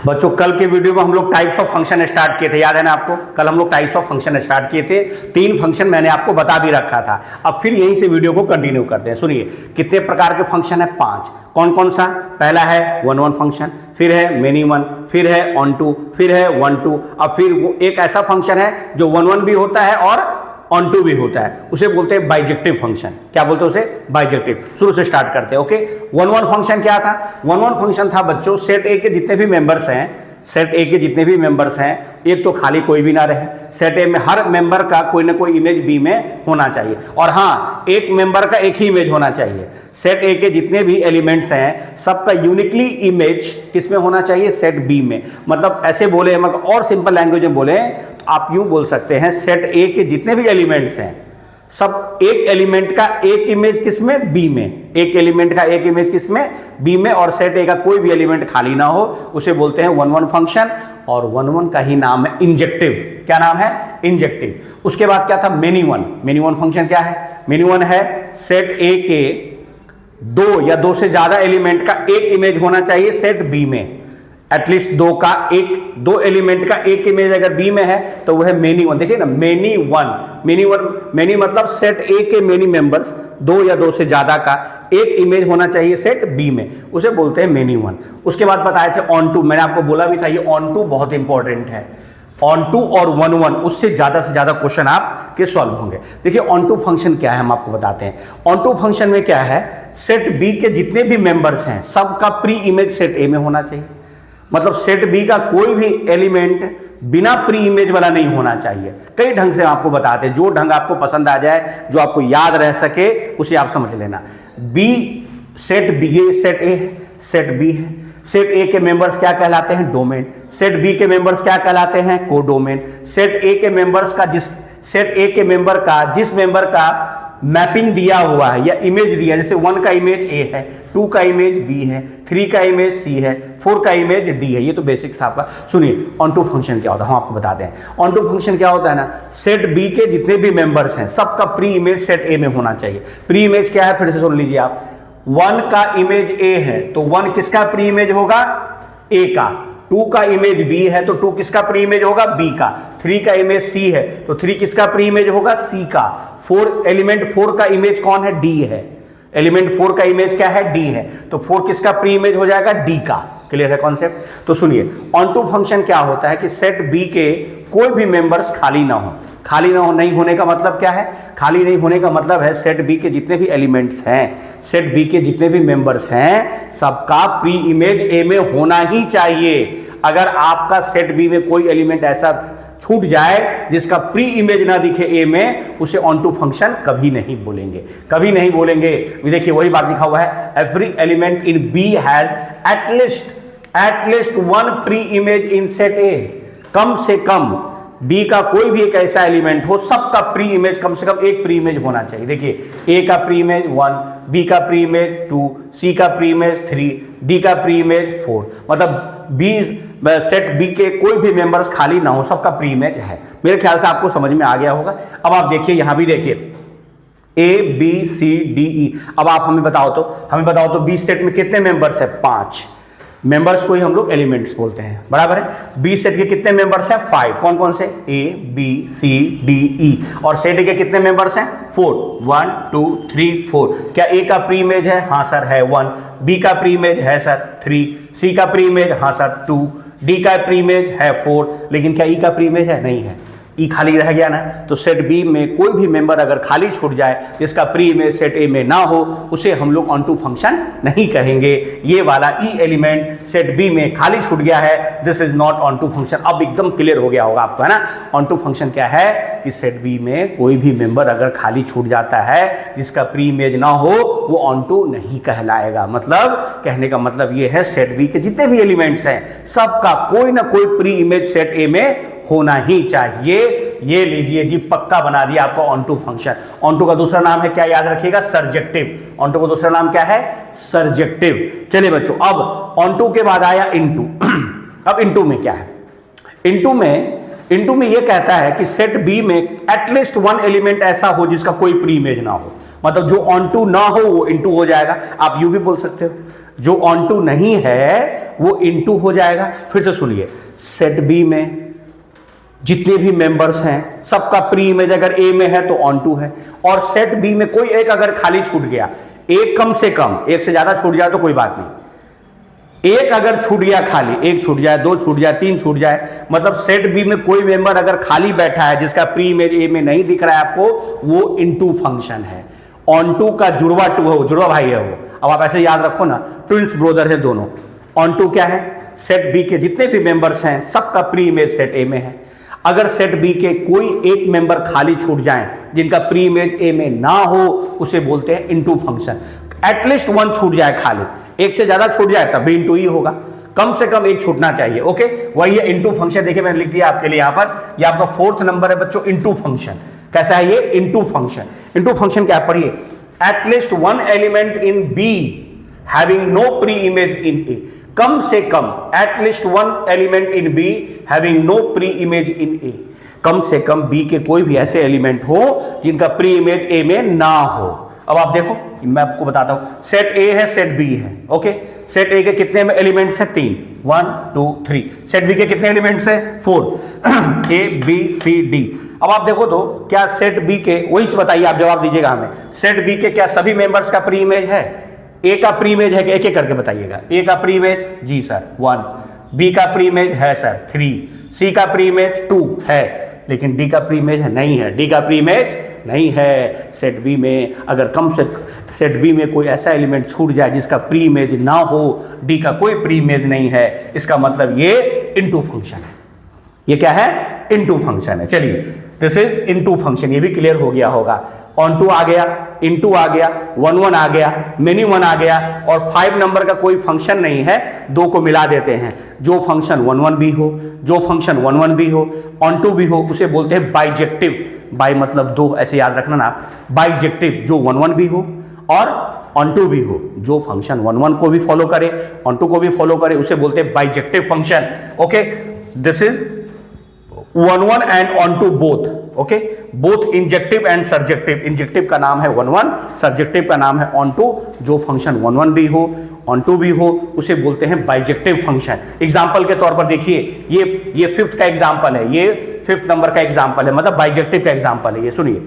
बच्चों कल के वीडियो में हम लोग टाइप्स ऑफ फंक्शन स्टार्ट किए थे, याद है ना आपको? कल हम लोग टाइप्स ऑफ फंक्शन स्टार्ट किए थे, 3 फंक्शन मैंने आपको बता भी रखा था। अब फिर यहीं से वीडियो को कंटिन्यू करते हैं। सुनिए कितने प्रकार के फंक्शन है? 5। कौन कौन सा? पहला है वन वन फंक्शन, फिर है मेनी वन, फिर है ऑन टू, फिर है वन टू। अब फिर वो एक ऐसा फंक्शन है जो वन वन भी होता है और ऑन टू भी होता है, उसे बोलते हैं बाइजेक्टिव फंक्शन। क्या बोलते हैं उसे? बाइजेक्टिव। शुरू से स्टार्ट करते हैं। ओके, वन वन फंक्शन क्या था? वन वन फंक्शन था बच्चों, सेट ए के जितने भी मेंबर्स हैं, सेट ए के जितने भी मेंबर्स हैं, एक तो खाली कोई भी ना रहे। सेट ए में हर मेंबर का कोई ना कोई इमेज बी में होना चाहिए, और हाँ, एक मेंबर का एक ही इमेज होना चाहिए। सेट ए के जितने भी एलिमेंट्स हैं सबका यूनिकली इमेज किस में होना चाहिए? सेट बी में। मतलब ऐसे बोले हम और सिंपल लैंग्वेज में बोले तो आप यूं बोल सकते हैं, सेट ए के जितने भी एलिमेंट्स हैं सब एक एलिमेंट का एक इमेज किसमें? बी में। एक एलिमेंट का एक इमेज किसमें? बी में। और सेट ए का कोई भी एलिमेंट खाली ना हो, उसे बोलते हैं वन वन फंक्शन। और वन वन का ही नाम है इंजेक्टिव। क्या नाम है? इंजेक्टिव। उसके बाद क्या था? Many one. Many one function क्या है? मेनी वन है सेट ए के 2 या 2 से ज्यादा एलिमेंट का एक इमेज होना चाहिए सेट बी में। एटलीस्ट 2 एलिमेंट का एक इमेज अगर बी में है तो वह मेनी वन। देखिए ना, मेनी वन। मेनी मतलब सेट ए के मेनी मेंबर्स, 2 या 2 से ज्यादा का एक इमेज होना चाहिए सेट बी में, उसे बोलते हैं मेनी वन। उसके बाद बताए थे ऑन टू। मैंने आपको बोला भी था ये ऑन टू बहुत इंपॉर्टेंट है। ऑन टू और वन वन, उससे ज्यादा क्वेश्चन आपके सॉल्व होंगे। देखिए ऑन टू फंक्शन क्या है, हम आपको बताते हैं। ऑन टू फंक्शन में क्या है? सेट बी के जितने भी मेंबर्स हैं सबका प्री इमेज सेट ए में होना चाहिए। मतलब सेट बी का कोई भी एलिमेंट बिना प्री इमेज वाला नहीं होना चाहिए। कई ढंग से आपको बताते हैं, जो ढंग आपको पसंद आ जाए, जो आपको याद रह सके, उसे आप समझ लेना। बी सेट बी, ये सेट ए है, सेट बी है। सेट ए के मेंबर्स क्या कहलाते हैं? डोमेन। सेट बी के मेंबर्स क्या कहलाते हैं? कोडोमेन। सेट ए के मेंबर्स का जिस मेंबर का मैपिंग दिया हुआ है या इमेज दिया, जैसे 1 का इमेज ए है, 2 का इमेज बी है, 3 का इमेज सी है, 4 का इमेज डी है। ये तो बेसिक्स था आपका। सुनिए ऑन टू फंक्शन क्या होता है, हम आपको बताते हैं। ऑन टू फंक्शन क्या होता है ना, सेट बी के जितने भी मेंबर्स हैं सबका प्री इमेज सेट ए में होना चाहिए। प्री इमेज क्या है? फिर से सुन लीजिए आप। 1 का इमेज ए है तो 1 किसका प्री इमेज होगा? ए का। 2 का इमेज बी है तो 2 किसका प्री इमेज होगा? बी का। 3 का इमेज सी है तो 3 किसका प्री इमेज होगा? सी का। 4 एलिमेंट 4 का इमेज कौन है? डी है। एलिमेंट 4 का इमेज क्या है? डी है। तो 4 किसका प्री इमेज हो जाएगा? डी का। क्लियर है कॉन्सेप्ट? तो सुनिए ऑन टू फंक्शन क्या होता है कि सेट बी के कोई भी मेंबर्स खाली ना हो। खाली ना हो, नहीं होने का मतलब क्या है? खाली नहीं होने का मतलब है सेट बी के जितने भी एलिमेंट्स हैं, सेट बी के जितने भी मेंबर्स हैं, सबका प्री इमेज ए में होना ही चाहिए। अगर आपका सेट बी में कोई एलिमेंट ऐसा छूट जाए जिसका प्री इमेज ना दिखे ए में, उसे ऑन टू फंक्शन कभी नहीं बोलेंगे, कभी नहीं बोलेंगे। देखिए वही बात लिखा हुआ है, every element in B has at least 1 pre image in set A. कम से कम बी का कोई भी एक ऐसा एलिमेंट हो, सबका प्री इमेज कम से कम एक प्री इमेज होना चाहिए। देखिए ए का प्री इमेज 1, बी का प्री इमेज 2, सी का प्री इमेज 3, डी का प्री इमेज 4। मतलब बी सेट बी के कोई भी मेंबर्स खाली ना हो, सबका प्री इमेज है। मेरे ख्याल से आपको समझ में आ गया होगा। अब आप देखिए यहां भी देखिए ए बी सी डी ई। अब आप हमें बताओ तो बी सेट में कितने मेंबर्स है? 5 मेंबर्स को ही हम लोग एलिमेंट्स बोलते हैं, बराबर है। बी सेट के कितने मेंबर्स हैं? 5। कौन कौन से? A B C D E. और सेट के कितने मेंबर्स हैं? 4। 1 2 3 4। क्या ए का प्री इमेज है? हाँ सर है 1। बी का प्री इमेज है सर 3। सी का प्री इमेज? हाँ सर 2। डी का प्री इमेज है 4। लेकिन क्या ई का प्री इमेज है? नहीं है, ई खाली रह गया ना। तो सेट बी में कोई भी मेंबर अगर खाली छूट जाए जिसका प्री इमेज सेट ए में ना हो, उसे हम लोग ऑन टू फंक्शन नहीं कहेंगे। ये वाला ई एलिमेंट सेट बी में खाली छूट गया है, this is not onto function. अब एकदम क्लियर हो गया होगा आपको, है ना। ऑन टू फंक्शन क्या है कि सेट बी में कोई भी मेंबर अगर खाली छूट जाता है जिसका प्री इमेज ना हो, वो ऑन टू नहीं कहलाएगा। मतलब कहने का मतलब ये है सेट बी के जितने भी एलिमेंट्स हैं सबका कोई ना कोई प्री इमेज सेट ए में होना ही चाहिए। ये लीजिए जी, पक्का बना दिया आपको onto function. Onto का दूसरा नाम है क्या? याद रखिएगा, सर्जेक्टिव। ऑन टू का दूसरा नाम क्या है? सर्जेक्टिव। चलिए बच्चों, अब ऑन टू के बाद आया इनटू। अब इनटू में क्या है? इनटू में ये कहता है कि सेट बी में एटलीस्ट 1 एलिमेंट ऐसा हो जिसका कोई प्री इमेज ना हो। मतलब जो ऑन टू ना हो वो इनटू हो जाएगा। आप यूं भी बोल सकते हो, जो ऑन टू नहीं है वो इनटू हो जाएगा। फिर से सुनिए, सेट बी में जितने भी मेंबर्स हैं सबका प्री इमेज अगर ए में है तो ऑन टू है, और सेट बी में कोई एक अगर खाली छूट गया, एक कम से कम, एक से ज्यादा छूट जाए तो कोई बात नहीं, एक अगर छूट गया खाली, एक छूट जाए, दो छूट जाए, तीन छूट जाए, मतलब सेट बी में कोई मेंबर अगर खाली बैठा है जिसका प्री इमेज ए में नहीं दिख रहा है आपको, वो इनटू फंक्शन है। ऑन टू का जुड़वा टू है, जुड़वा भाई है वो। अब आप ऐसे याद रखो ना, ट्विंस ब्रदर है दोनों। ऑन टू क्या है? सेट बी के जितने भी मेंबर्स हैं सबका प्री इमेज सेट ए में है। अगर सेट बी के कोई एक मेंबर खाली छूट जाए जिनका प्री इमेज ए में ना हो, उसे बोलते हैं इनटू फंक्शन। एटलीस्ट वन छूट जाए खाली, एक से ज्यादा छूट जाए तब भी इनटू ही होगा, कम से कम एक छूटना चाहिए। ओके, वही है इनटू फंक्शन। देखिए मैंने लिख दिया आपके लिए यहां पर, ये आपका 4th नंबर है बच्चों, इनटू फंक्शन। कैसा है ये? Into function. इनटू फंक्शन क्या पढ़िए, at least one element in B having no pre image in A. कम से कम at least one element in B having no pre image in A. कम से कम बी के कोई भी ऐसे एलिमेंट हो जिनका प्री इमेज ए में ना हो। अब आप देखो, मैं आपको बताता हूं, सेट ए है, सेट बी है। ओके, सेट ए के कितने एलिमेंट्स है? 3, 1 2 3। सेट बी के कितने एलिमेंट्स है? 4, ए बी सी डी। अब आप देखो तो क्या सेट बी के, वही से बताइए, आप जवाब दीजिएगा हमें, सेट बी के क्या सभी मेंबर्स का प्री इमेज है? ए का प्री इमेज है? एक एक करके बताइएगा। ए का प्री इमेज, जी सर 1, बी का प्री इमेज है सर 3, सी का प्री इमेज 2 है, लेकिन डी का प्री इमेज नहीं है। डी का प्री इमेज नहीं है। सेट बी में अगर कम से सेट बी में कोई ऐसा एलिमेंट छूट जाए जिसका प्री इमेज ना हो, डी का कोई प्री इमेज नहीं है, इसका मतलब ये इनटू फंक्शन है। ये क्या है? इनटू फंक्शन है। चलिए, दिस इज इनटू फंक्शन, ये भी क्लियर हो गया होगा। ऑन टू आ गया, इनटू आ गया, 1 1 आ गया, मिनी 1 आ गया, और 5 नंबर का कोई फंक्शन नहीं है, दो को मिला देते हैं। जो फंक्शन 1 1 भी हो, जो फंक्शन 1 1 भी हो, ऑन टू भी हो, उसे बोलते हैं बाइजेक्टिव। बाई मतलब दो, ऐसे याद रखना ना। बाइजेक्टिव जो 1 1 भी हो और ऑन टू भी हो, जो फंक्शन 1 1 को भी फॉलो करे, ऑन टू को भी फॉलो करे, उसे बोलते हैं bijective function. Okay, this is 1 1 and onto both. Okay, both injective and surjective. Injective का नाम है 1 1, सर्जेक्टिव का नाम है ऑन टू। जो फंक्शन 1 1 भी हो, ऑन टू भी हो, उसे बोलते हैं बाइजेक्टिव फंक्शन। एग्जाम्पल के तौर पर देखिए, ये 5th का एग्जाम्पल है, ये 5th नंबर का एग्जाम्पल है, मतलब बाइजेक्टिव का एग्जाम्पल है ये। सुनिए,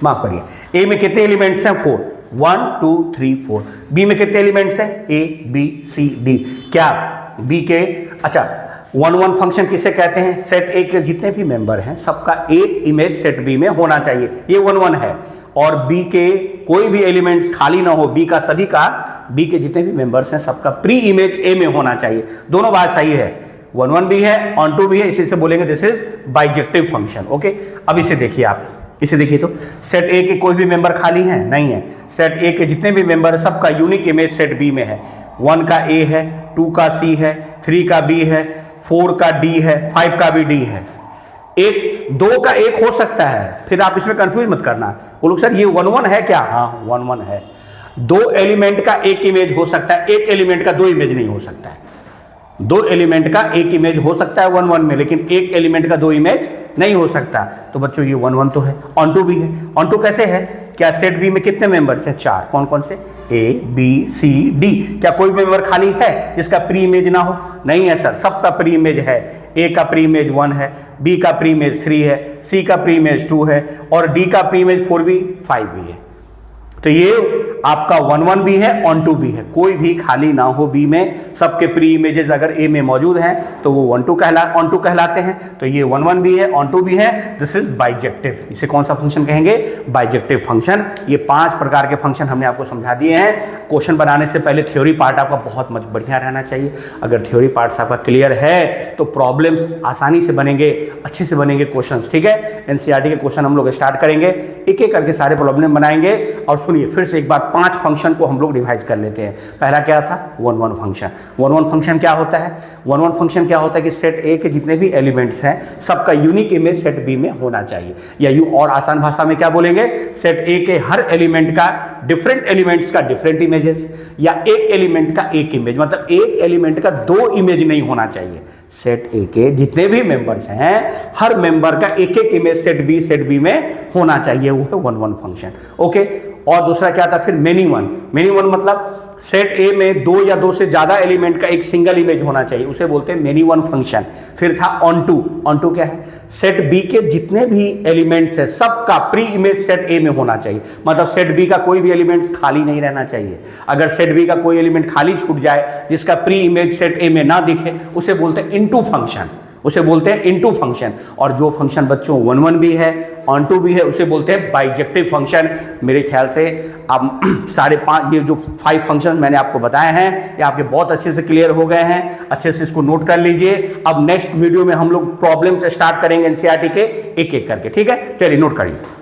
माफ करिए, ए में कितने एलिमेंट्स हैं? 4, 1 2 3 4। बी में कितने एलिमेंट्स हैं? A B C D. क्या बी के, अच्छा 1 1 फंक्शन किसे कहते हैं? सेट ए के जितने भी मेंबर हैं सबका एक इमेज सेट बी में होना चाहिए, ये 1 1 है। और बी के कोई भी एलिमेंट्स खाली ना हो, बी का सभी का, बी के जितने भी मेंबर्स हैं सबका प्री इमेज ए में होना चाहिए। दोनों बात सही है, 1 1 भी है, ऑन टू भी है, इसी से बोलेंगे this is bijective function. Okay, अब इसे देखिए, आप इसे देखिए तो, सेट ए के कोई भी मेंबर खाली है? नहीं है। सेट ए के जितने भी मेंबर है सबका यूनिक इमेज सेट बी में है। 1 का ए है, 2 का सी है, 3 का बी है, 4 का डी है, 5 का भी डी है। एक 2 का एक हो सकता है, फिर आप इसमें कंफ्यूज मत करना, बोलो सर ये 1 1 है क्या? हाँ 1 1 है। 2 एलिमेंट का एक इमेज हो सकता है, एक एलिमेंट का 2 इमेज नहीं हो सकता है। 2 एलिमेंट का एक इमेज हो सकता है 1 1 में, लेकिन एक एलिमेंट का 2 इमेज नहीं हो सकता। तो बच्चों ये 1 1 तो है, ऑन टू भी है। ऑन टू कैसे है? क्या सेट बी में कितने मेंबर्स हैं? 4। कौन कौन से? A B C D. क्या कोई मेंबर खाली है जिसका प्री इमेज ना हो? नहीं है सर, सबका प्री इमेज है। ए का प्री इमेज 1 है, बी का प्री इमेज 3 है, सी का प्री इमेज 2 है, और डी का प्री इमेज 4 भी 5 भी है। तो ये आपका 1 1 भी है, ऑन टू भी है, कोई भी खाली ना हो बी में, सबके प्री इमेजेस अगर ए में मौजूद हैं तो वो ऑन टू कहलाते हैं। तो ये 1 1 भी है, ऑन टू भी है, दिस इज बाइजेक्टिव। इसे कौन सा फंक्शन कहेंगे? Bijective function. ये 5 प्रकार के फंक्शन हमने आपको समझा दिए हैं। क्वेश्चन बनाने से पहले थ्योरी पार्ट आपका बहुत बढ़िया रहना चाहिए। अगर थ्योरी पार्ट आपका क्लियर है तो प्रॉब्लम्स आसानी से बनेंगे, अच्छे से बनेंगे क्वेश्चन। ठीक है, एनसीईआरटी के क्वेश्चन हम लोग स्टार्ट करेंगे, एक एक करके सारे प्रॉब्लम बनाएंगे। और सुनिए फिर से एक बार 5 फंक्शन को हम लोग रिवाइज कर लेते हैं। पहला क्या था? 1 1 फंक्शन। 1 1 फंक्शन क्या होता है? 1 1 फंक्शन क्या होता है कि सेट ए के जितने भी एलिमेंट्स हैं सबका यूनिक इमेज सेट बी में होना चाहिए। या यूं और आसान भाषा में क्या बोलेंगे? सेट ए के हर एलिमेंट का डिफरेंट एलिमेंट्स का डिफरेंट इमेजेस, या एक एलिमेंट का एक इमेज, मतलब एक एलिमेंट का 2 इमेज नहीं होना चाहिए। सेट ए के जितने भी मेंबर्स हैं हर मेंबर का एक एक इमेज सेट बी में होना चाहिए, वो है 1 1 फंक्शन। ओके, और दूसरा क्या था फिर मेनी वन। मेनी वन मतलब सेट ए में 2 या 2 से ज्यादा एलिमेंट का एक सिंगल इमेज होना चाहिए, उसे बोलते हैं मेनी वन फंक्शन। फिर था ऑन टू। ऑन टू क्या है? सेट बी के जितने भी एलिमेंट्स है सबका प्री इमेज सेट ए में होना चाहिए, मतलब सेट बी का कोई भी एलिमेंट्स खाली नहीं रहना चाहिए। अगर सेट बी का कोई एलिमेंट खाली छूट जाए जिसका प्री इमेज सेट ए में ना दिखे, उसे बोलते हैं इनटू फंक्शन, उसे बोलते हैं इनटू फंक्शन। और जो फंक्शन बच्चों 1 1 भी है, ऑन टू भी है, उसे बोलते हैं बाइजेक्टिव फंक्शन। मेरे ख्याल से अब 5.5 ये जो 5 फंक्शन मैंने आपको बताए हैं ये आपके बहुत अच्छे से क्लियर हो गए हैं, अच्छे से इसको नोट कर लीजिए। अब नेक्स्ट वीडियो में हम लोग प्रॉब्लम से स्टार्ट करेंगे एनसीईआरटी के एक एक करके, ठीक है? चलिए नोट करिए।